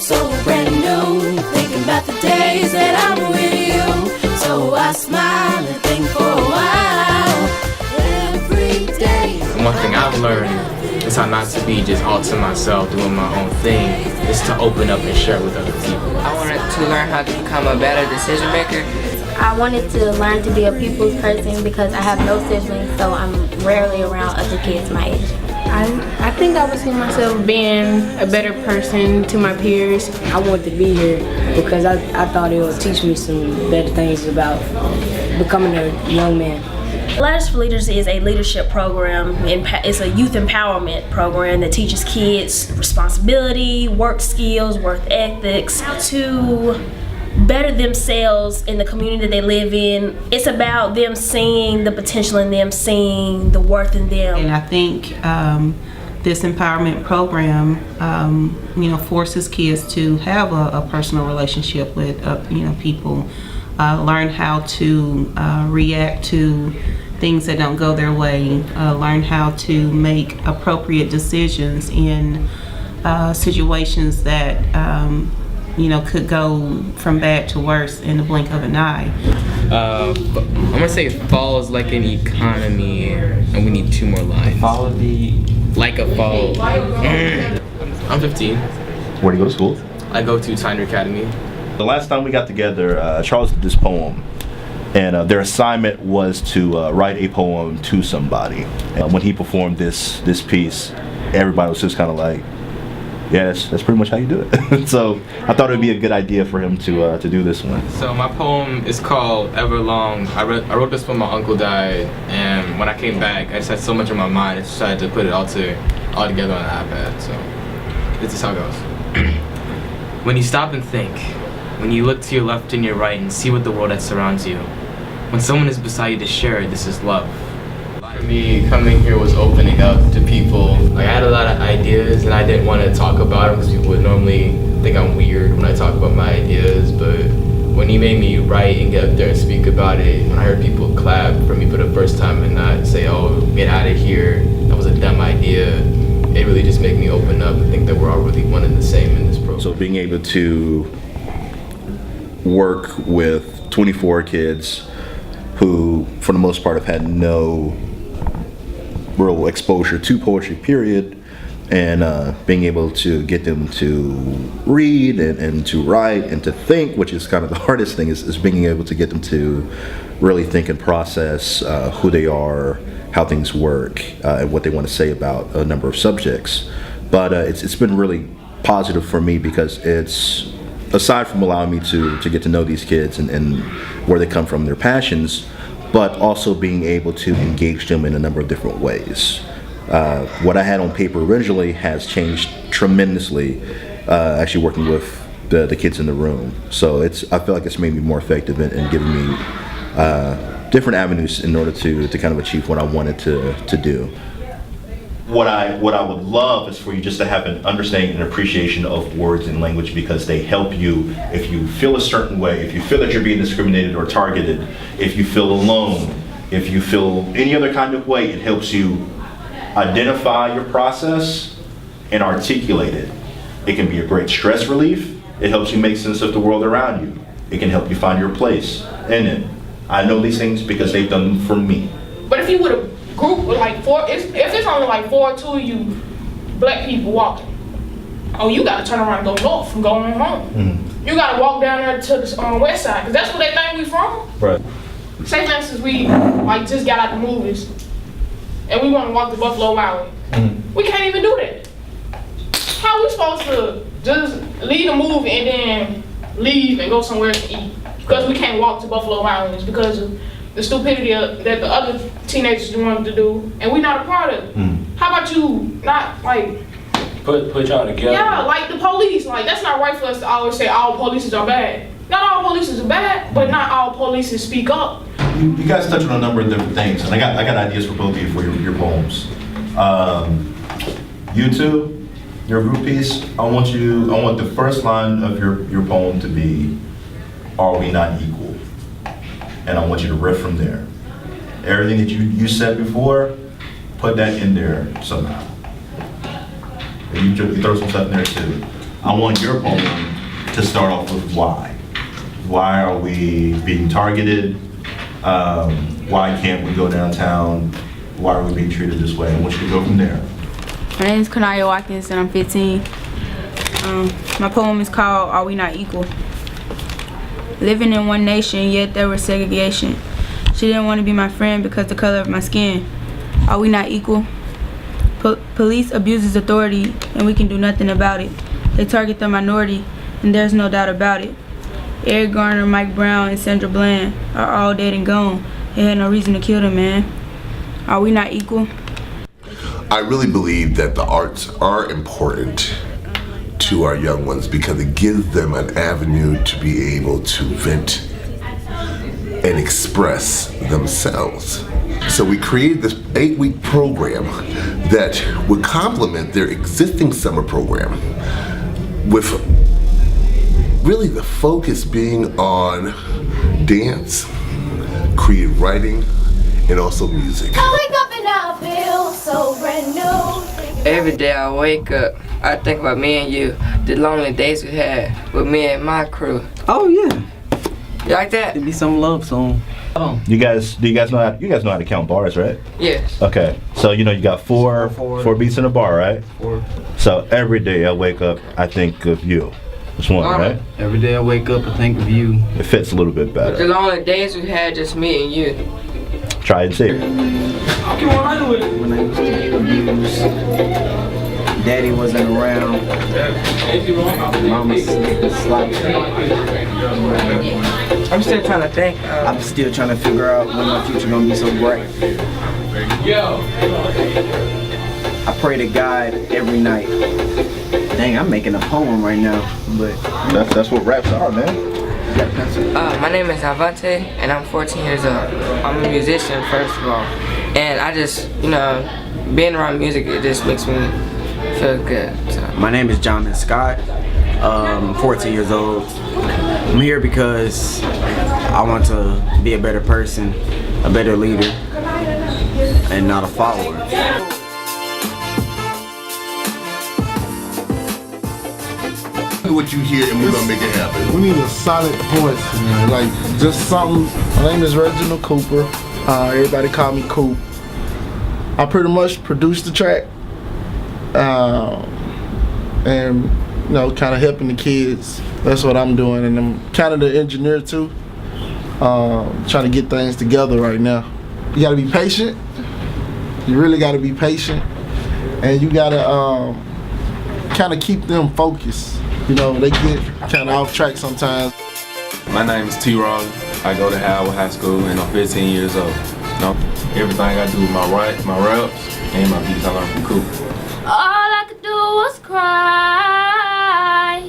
so brand new, thinking about the days that I'm with you. So I smile and think for a while, every day. One thing I've learned is how not to be just all to myself, doing my own thing. Is to open up and share with other people. I wanted to learn how to become a better decision maker. I wanted to learn to be a people's person because I have no siblings, so I'm rarely around other kids my age. I think I would see myself being a better person to my peers. I wanted to be here because I thought it would teach me some better things about becoming a young man. Ladders for Leaders is a leadership program. It's a youth empowerment program that teaches kids responsibility, work skills, work ethics to better themselves in the community that they live in. It's about them seeing the potential in them, seeing the worth in them. And I think this empowerment program, forces kids to have a personal relationship with, people, learn how to react to things that don't go their way, learn how to make appropriate decisions in situations that could go from bad to worse in the blink of an eye. I'm gonna say fall is like an economy, and we need 2 more lines. Follow the... Like a fall. I'm 15. Where do you go to school? I go to Chattanooga Academy. The last time we got together, Charles did this poem, and their assignment was to write a poem to somebody. And when he performed this piece, everybody was just kind of like, yeah, that's pretty much how you do it. So I thought it would be a good idea for him to do this one. So my poem is called Everlong. I wrote this when my uncle died, and when I came back, I just had so much on my mind, I decided to put it all together on an iPad. So this is how it goes. When you stop and think, when you look to your left and your right and see what the world that surrounds you, when someone is beside you to share it, this is love. For me, coming here was opening up to people. Like, I had a lot of ideas and I didn't want to talk about them because people would normally think I'm weird when I talk about my ideas, but when he made me write and get up there and speak about it, when I heard people clap for me for the first time and not say, oh, get out of here, that was a dumb idea, it really just made me open up and think that we're all really one and the same in this program. So being able to work with 24 kids who, for the most part, have had no real exposure to poetry, period, and being able to get them to read and to write and to think, which is kind of the hardest thing, is being able to get them to really think and process who they are, how things work, and what they want to say about a number of subjects. But it's been really positive for me because it's, aside from allowing me to get to know these kids and where they come from, their passions, but also being able to engage them in a number of different ways. What I had on paper originally has changed tremendously, actually working with the kids in the room. So I feel like it's made me more effective in giving me different avenues in order to kind of achieve what I wanted to do. What I would love is for you just to have an understanding and appreciation of words and language, because they help you if you feel a certain way, if you feel that you're being discriminated or targeted, if you feel alone, if you feel any other kind of way. It helps you identify your process and articulate it. It can be a great stress relief. It helps you make sense of the world around you. It can help you find your place in it. I know these things because they've done them for me. But if you would have group with like 4, if it's only like 4 or 2 of you black people walking, oh, you gotta turn around and go north and go on home. Mm-hmm. You gotta walk down there to the west side, because that's where they think we from. Right. Say for instance, we like just got out the movies and we want to walk to Buffalo Wild Wings. Mm-hmm. We can't even do that. How are we supposed to just leave the movie and then leave and go somewhere to eat? Because we can't walk to Buffalo Wild Wings because of the stupidity that the other teenagers wanted to do, and we're not a part of it. How about you not like put y'all together? Yeah, like the police. Like, that's not right for us to always say all police are bad. Not all police are bad, but not all police speak up. You guys touch on a number of different things, and I got ideas for both of you for your poems. You two, your group piece. I want the first line of your poem to be, "Are we not equal?" And I want you to riff from there. Everything that you said before, put that in there somehow. You throw some stuff in there too. I want your poem to start off with why. Why are we being targeted? Why can't we go downtown? Why are we being treated this way? I want you to go from there. My name is Kanaya Watkins and I'm 15. My poem is called Are We Not Equal? Living in one nation, yet there was segregation. She didn't want to be my friend because of the color of my skin. Are we not equal? Police abuses authority and we can do nothing about it. They target the minority and there's no doubt about it. Eric Garner, Mike Brown, and Sandra Bland are all dead and gone. They had no reason to kill them, man. Are we not equal? I really believe that the arts are important to our young ones because it gives them an avenue to be able to vent and express themselves. So we created this 8-week program that would complement their existing summer program with really the focus being on dance, creative writing, and also music. I wake up and I feel so brand new. Every day I wake up, I think about me and you, the lonely days we had with me and my crew. Oh yeah. You like that? It'd be some love song. Do you guys know how to count bars, right? Yes. Okay. So you got four beats in a bar, right? 4. So every day I wake up, I think of you. That's one, right? Every day I wake up, I think of you. It fits a little bit better. The lonely days we had, just me and you. Try and see. When I was abused, Daddy wasn't around. Mama's sloppy. I'm still trying to think. I'm still trying to figure out when my future gonna be so bright. I pray to God every night. Dang, I'm making a poem right now, but that's what raps are, man. My name is Avante, and I'm 14 years old. I'm a musician, first of all, and I just, being around music, it just makes me feel good. So. My name is Jonathan Scott. I'm 14 years old. I'm here because I want to be a better person, a better leader, and not a follower. What you hear and we're gonna make it happen. We need a solid voice, man. Like just something. My name is Reginald Cooper. Everybody call me Coop. I pretty much produced the track, and kind of helping the kids. That's what I'm doing, and I'm kind of the engineer too. Trying to get things together right now. You gotta be patient. You really gotta be patient, and you gotta kind of keep them focused. They get kind of off track sometimes. My name is T-Ron. I go to Howard High School and I'm 15 years old. Everything I do with my raps and my beats I learned from Coop. All I could do was cry,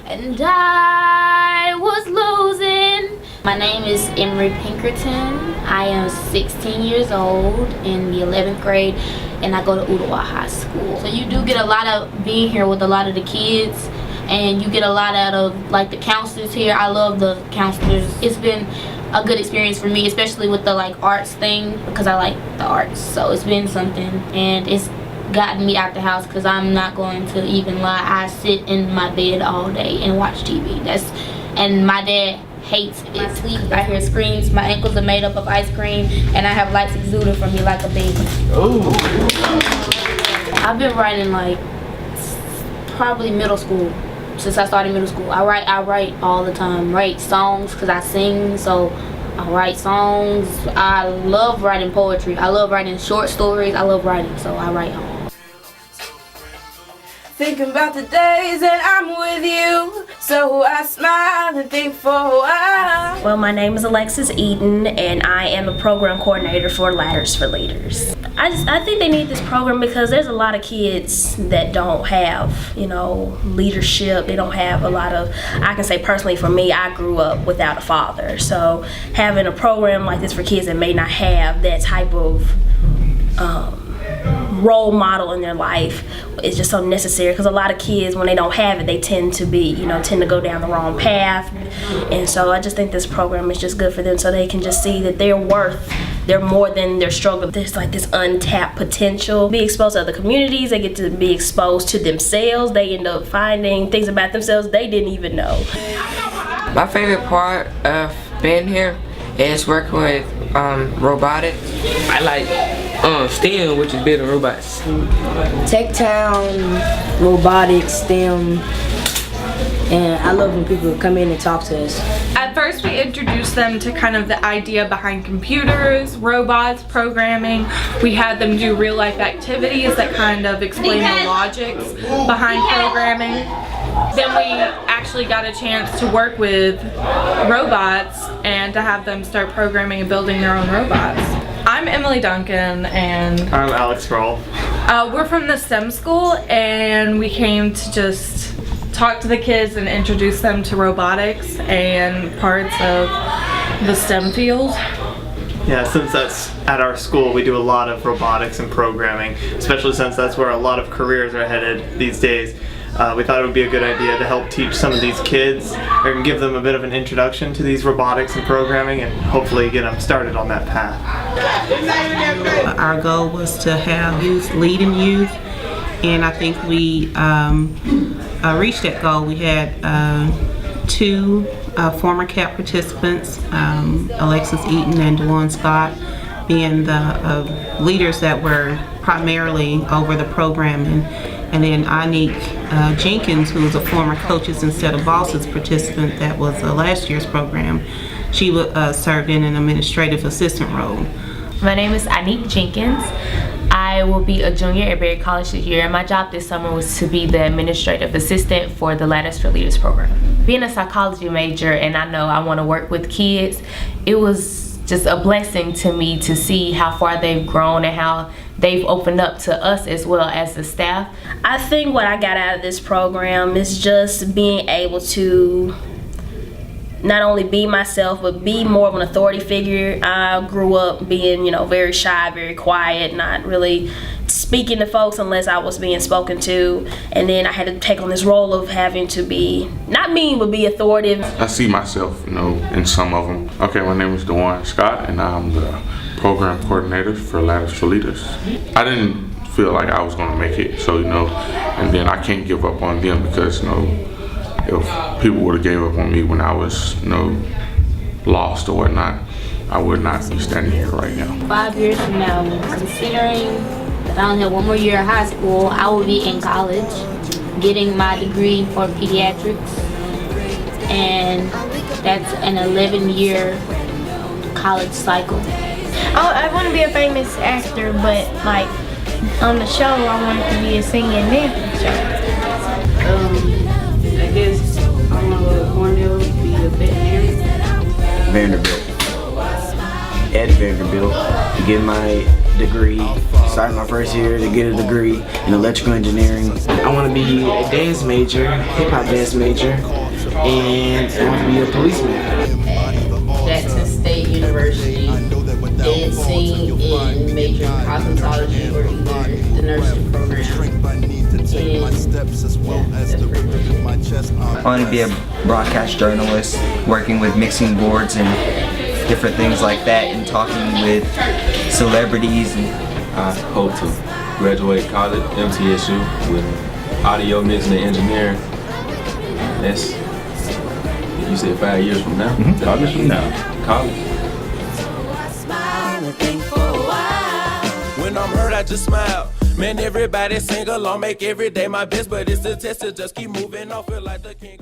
and I was losing. My name is Emery Pinkerton. I am 16 years old in the 11th grade, and I go to Ottawa High School. So you do get a lot of being here with a lot of the kids, and you get a lot out of the counselors here. I love the counselors. It's been a good experience for me, especially with the arts thing, because I like the arts. So it's been something, and it's gotten me out the house, because I'm not going to even lie. I sit in my bed all day and watch TV. And my dad hates it. I sleep, I hear screams, my ankles are made up of ice cream, and I have lights exuding from me like a baby. Ooh. I've been writing probably middle school. Since I started middle school, I write all the time. Write songs because I sing, so I write songs. I love writing poetry. I love writing short stories. I love writing, so I write all. Thinking about the days that I'm with you, so I smile and think for a while. Well, my name is Alexis Eden, and I am a program coordinator for Ladders for Leaders. I think they need this program because there's a lot of kids that don't have, leadership. They don't have a lot of, I can say personally for me, I grew up without a father. So having a program like this for kids that may not have that type of role model in their life is just so necessary, because a lot of kids, when they don't have it, they tend to go down the wrong path. And so I just think this program is just good for them, so they can just see that they're worth they're more than their struggle. There's like this untapped potential. Be exposed to other communities, they get to be exposed to themselves. They end up finding things about themselves they didn't even know. My favorite part of being here is working with robotics. I like STEM, which is building robots. Tech Town, robotics, STEM, and I love when people come in and talk to us. At first we introduced them to kind of the idea behind computers, robots, programming. We had them do real life activities that kind of explain the logics behind programming. Then we actually got a chance to work with robots and to have them start programming and building their own robots. I'm Emily Duncan and I'm Alex Kroll. We're from the STEM school and we came to just talk to the kids and introduce them to robotics and parts of the STEM field. Yeah, since that's at our school, we do a lot of robotics and programming, especially since that's where a lot of careers are headed these days. We thought it would be a good idea to help teach some of these kids and give them a bit of an introduction to these robotics and programming and hopefully get them started on that path. Our goal was to have youth leading youth, and I think we reached that goal. We had 2 former CAP participants, Alexis Eaton and DeJuan Scott, being the leaders that were primarily over the programming. And then Anique Jenkins, who was a former Coaches Instead of Bosses participant that was last year's program. She served in an administrative assistant role. My name is Anique Jenkins. I will be a junior at Berry College this year, and my job this summer was to be the administrative assistant for the Ladders for Leaders program. Being a psychology major, and I know I want to work with kids, it was just a blessing to me to see how far they've grown and how they've opened up to us as well as the staff. I think what I got out of this program is just being able to not only be myself, but be more of an authority figure. I grew up being, very shy, very quiet, not really speaking to folks unless I was being spoken to. And then I had to take on this role of having to be, not mean, but be authoritative. I see myself, in some of them. Okay, my name is DeJuan Scott, and I'm the program coordinator for Ladders for Leaders. I didn't feel like I was gonna make it, so, and then I can't give up on them because, if people would have gave up on me when I was, lost or whatnot, I would not be standing here right now. 5 years from now, considering that I only have 1 more year of high school, I will be in college, getting my degree for pediatrics, and that's an 11-year college cycle. I want to be a famous actor, but like on the show, I wanted to be a singing and dancing show. I guess I want to go to Cornell to be a veterinarian. Vanderbilt. At Vanderbilt to get my degree. Started my first year to get a degree in electrical engineering. I want to be a dance major, hip hop dance major, and I want to be a policeman. Jackson State University, dancing and major in cosmetology or either the nursing program. I want to be a broadcast journalist, working with mixing boards and different things like that, and talking with celebrities. I hope to graduate college, MTSU, with audio mixing and engineering. That's, you said 5 years from now? 5 years from now. College. When I'm hurt, I just smile. Man, everybody sing along, make every day my best, but it's a test to just keep moving on, feel like the king.